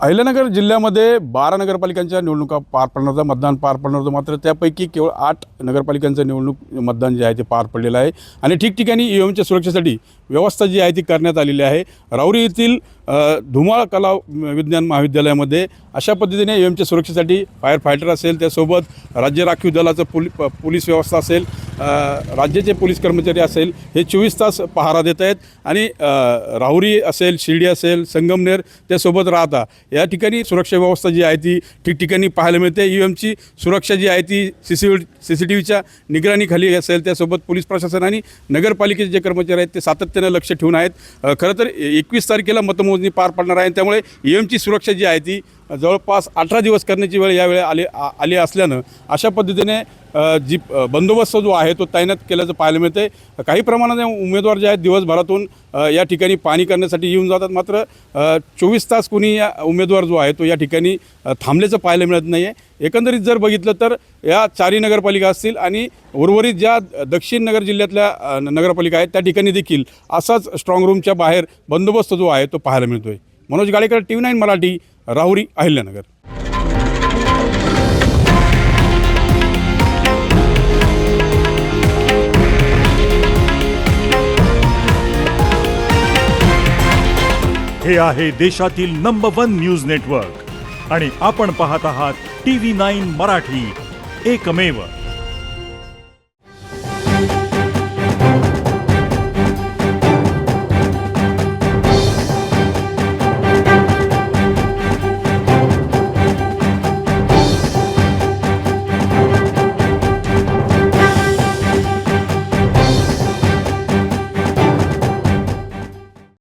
अहिल्यानगर जिल्ह्यामध्ये 12 नगरपालिकांच्या निवडणुका पार पडणार होत्या, मतदान पार पडणार होतं. मात्र त्यापैकी केवळ 8 नगरपालिकांचं निवडणूक मतदान जे आहे ते पार पडलेलं आहे आणि ठिकठिकाणी ईव्हीएमच्या सुरक्षेसाठी व्यवस्था जी आहे ती करण्यात आलेली आहे. राहुरी येथील धुमाळ कला विज्ञान महाविद्यालयामध्ये अशा पद्धतीने ईव्हीएमच्या सुरक्षेसाठी फायर फायटर असेल, त्यासोबत राज्य राखीव दलाचं पोलीस व्यवस्था असेल, राज्याचे पोलीस कर्मचारी असेल, हे 24 तास पहारा देत आहेत. आणि राहुरी असेल, शिर्डी असेल, संगमनेर त्यासोबत राहता या ठिकाणी सुरक्षा व्यवस्था जी आहे ती ठिकठिकाणी पाहायला मिळते. ईव्हीएमची सुरक्षा जी आहे ती CCTVच्या निगराणीखाली असेल, त्यासोबत पोलीस प्रशासन आणि नगरपालिकेचे जे कर्मचारी आहेत ते सातत्यानं लक्ष ठेवून आहेत. खरं तर 21 तारखेला मतमोजणी पार पडणार आहे, त्यामुळे ईव्हीएमची सुरक्षा जी आहे ती जवळपास 18 दिवस करण्याची वेळ यावेळी आली असल्यानं अशा पद्धतीने जी बंदोबस्त जो आहे तो तैनात केल्याचं पाहायला मिळते. काही प्रमाणात उमेदवार जे आहेत दिवसभरातून या ठिकाणी पाहणी करण्यासाठी येऊन जातात, मात्र 24 तास कोणी या उमेदवार जो आहे तो या ठिकाणी थांबल्याचं पाहायला मिळत नाही आहे. एकंदरीत जर बघितलं तर या 4 नगरपालिका असतील आणि उर्वरित ज्या दक्षिण नगर जिल्ह्यातल्या नगरपालिका आहेत त्या ठिकाणी देखील असाच स्ट्रॉंग रूमच्या बाहेर बंदोबस्त जो आहे तो पाहायला मिळतो आहे. मनोज गाडेकर, TV9 मराठी, राहुरी, अहिल्यानगर. हे आहे देशातील नंबर 1 न्यूज नेटवर्क आणि आपण पाहत आहात TV9 मराठी, एकमेव.